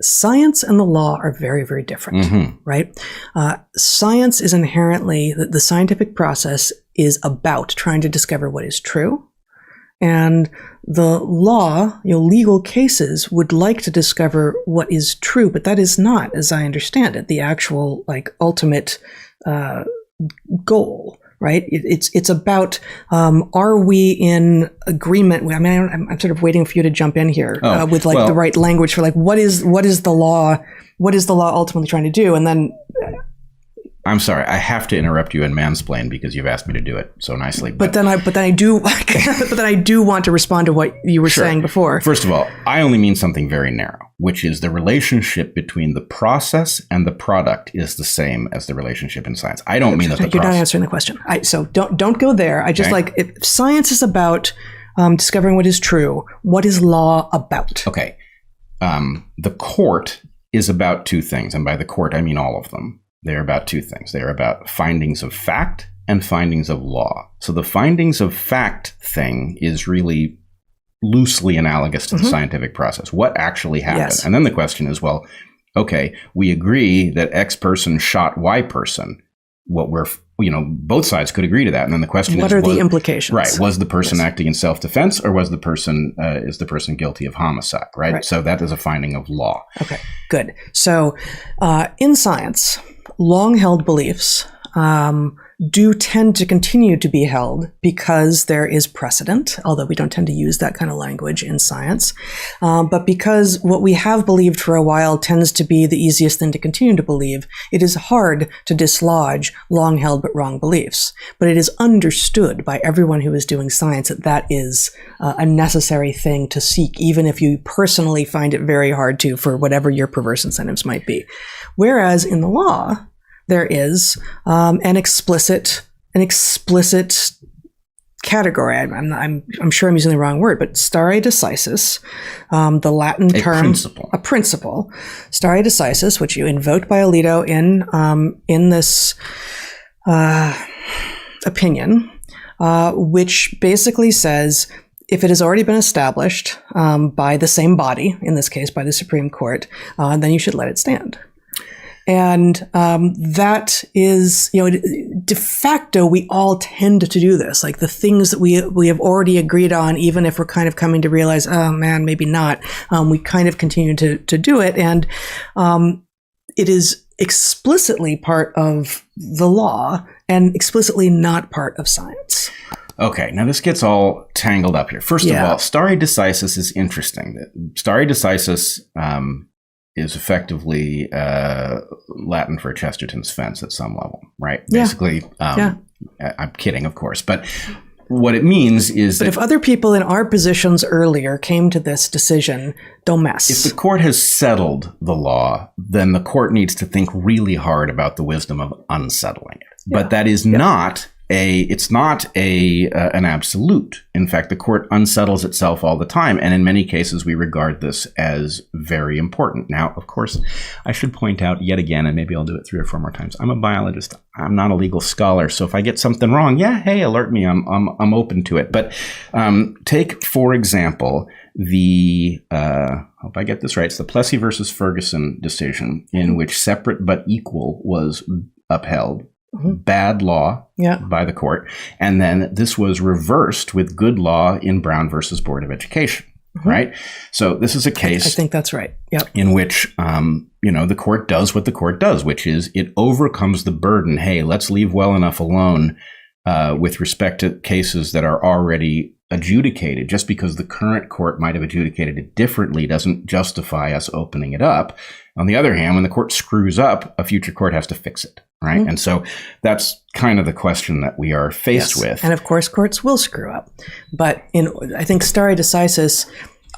science and the law are very, very different, right? Science is inherently, the scientific process is about trying to discover what is true. And the law, legal cases would like to discover what is true, but that is not, as I understand it, the actual ultimate goal, right? It's about, are we in agreement? I mean, I'm sort of waiting for you to jump in here with the right language for what is the law? What is the law ultimately trying to do? And then I'm sorry, I have to interrupt you and mansplain because you've asked me to do it so nicely. But then I do want to respond to what you were saying before. First of all, I only mean something very narrow, which is the relationship between the process and the product is the same as the relationship in science. I don't mean that the process. You're not answering the question. So don't go there. I just if science is about discovering what is true, what is law about? Okay. The court is about two things, and by the court I mean all of them. They're about two things. They're about findings of fact and findings of law. So the findings of fact thing is really loosely analogous to the scientific process. What actually happened? Yes. And then the question is, well, okay, we agree that X person shot Y person. What we're, both sides could agree to that. And then the question is, what are the implications? Right. Was the person acting in self-defense, or was the person, is the person guilty of homicide? Right. So that is a finding of law. Okay, good. So in science, long-held beliefs do tend to continue to be held because there is precedent, although we don't tend to use that kind of language in science. But because what we have believed for a while tends to be the easiest thing to continue to believe, it is hard to dislodge long-held but wrong beliefs. But it is understood by everyone who is doing science that that is a necessary thing to seek, even if you personally find it very hard to, for whatever your perverse incentives might be. Whereas in the law, there is an explicit category. I'm sure I'm using the wrong word, but stare decisis, the Latin term, a principle, stare decisis, which you invoke by Alito in this opinion, which basically says, if it has already been established by the same body, in this case by the Supreme Court, then you should let it stand. And that is, de facto, we all tend to do this. Like the things that we have already agreed on, even if we're kind of coming to realize, oh man, maybe not, we kind of continue to do it. And it is explicitly part of the law and explicitly not part of science. Okay, now this gets all tangled up here. First of all, stare decisis is interesting. Stare decisis is effectively Latin for Chesterton's fence at some level, right? Yeah. Basically, I'm kidding, of course, but what it means is that if other people in our positions earlier came to this decision, don't mess. If the court has settled the law, then the court needs to think really hard about the wisdom of unsettling it. Yeah. But that is not an absolute. In fact, the court unsettles itself all the time. And in many cases, we regard this as very important. Now, of course, I should point out yet again, and maybe I'll do it 3 or 4 more times, I'm a biologist. I'm not a legal scholar. So if I get something wrong, hey, alert me. I'm open to it. But take, for example, the, hope I get this right, it's the Plessy versus Ferguson decision in which separate but equal was upheld. Bad law by the court. And then this was reversed with good law in Brown versus Board of Education, right? So this is a case. I think that's right. Yep. In which, the court does what the court does, which is it overcomes the burden. Hey, let's leave well enough alone with respect to cases that are already adjudicated. Just because the current court might have adjudicated it differently doesn't justify us opening it up. On the other hand, when the court screws up, a future court has to fix it, right? And so that's kind of the question that we are faced with. And of course, courts will screw up. But I think stare decisis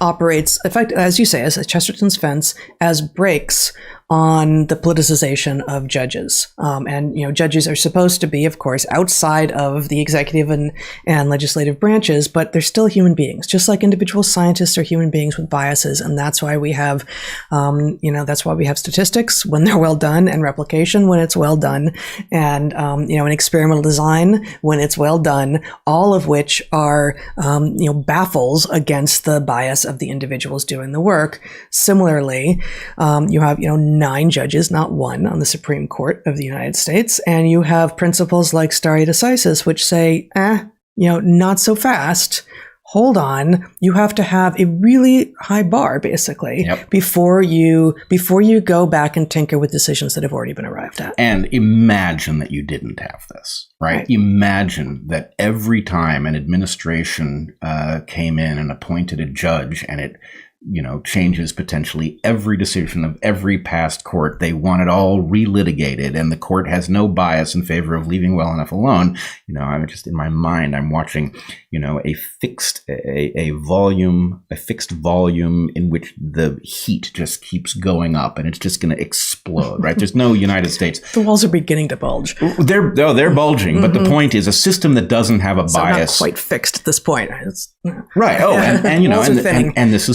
operates, in fact, as you say, as a Chesterton's fence, as brakes on the politicization of judges. And, judges are supposed to be, of course, outside of the executive and legislative branches, but they're still human beings, just like individual scientists are human beings with biases. And that's why we have, statistics when they're well done, and replication when it's well done, and, an experimental design when it's well done, all of which are, baffles against the bias of the individuals doing the work. Similarly, you have, 9 judges, not 1, on the Supreme Court of the United States. And you have principles like stare decisis, which say, not so fast. Hold on. You have to have a really high bar, basically, before you go back and tinker with decisions that have already been arrived at. And imagine that you didn't have this, right? Imagine that every time an administration came in and appointed a judge, and it changes potentially every decision of every past court. They want it all relitigated, and the court has no bias in favor of leaving well enough alone. I'm just in my mind, I'm watching, a fixed volume in which the heat just keeps going up, and it's just going to explode, right? There's no United States. The walls are beginning to bulge. They're bulging, but the point is a system that doesn't have a bias. Not quite fixed at this point. Right. Oh, and this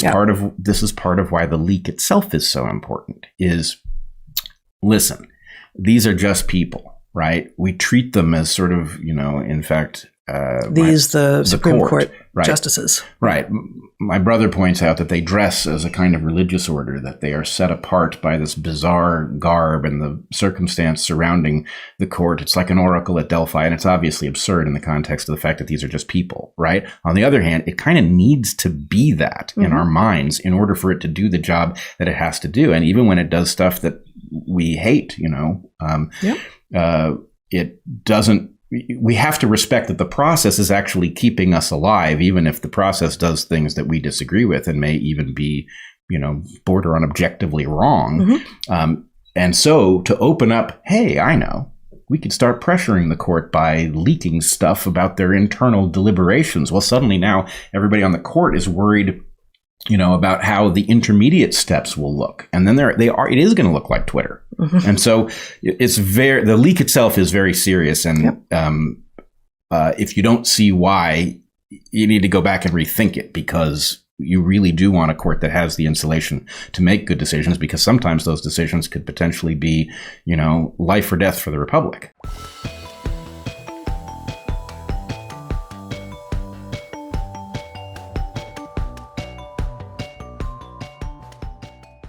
is part of why the leak itself is so important. Listen, these are just people, right? We treat them as sort of, in fact, the Supreme Court justices. Right. My brother points out that they dress as a kind of religious order, that they are set apart by this bizarre garb and the circumstance surrounding the court. It's like an oracle at Delphi, and it's obviously absurd in the context of the fact that these are just people, right? On the other hand, it kind of needs to be that in our minds in order for it to do the job that it has to do. And even when it does stuff that we hate, it doesn't. We have to respect that the process is actually keeping us alive, even if the process does things that we disagree with and may even be, border on objectively wrong. And so to open up, hey, I know, we could start pressuring the court by leaking stuff about their internal deliberations. Well, suddenly now everybody on the court is worried, about how the intermediate steps will look. And then it is going to look like Twitter. And so the leak itself is very serious. And if you don't see why, you need to go back and rethink it, because you really do want a court that has the insulation to make good decisions, because sometimes those decisions could potentially be, life or death for the republic.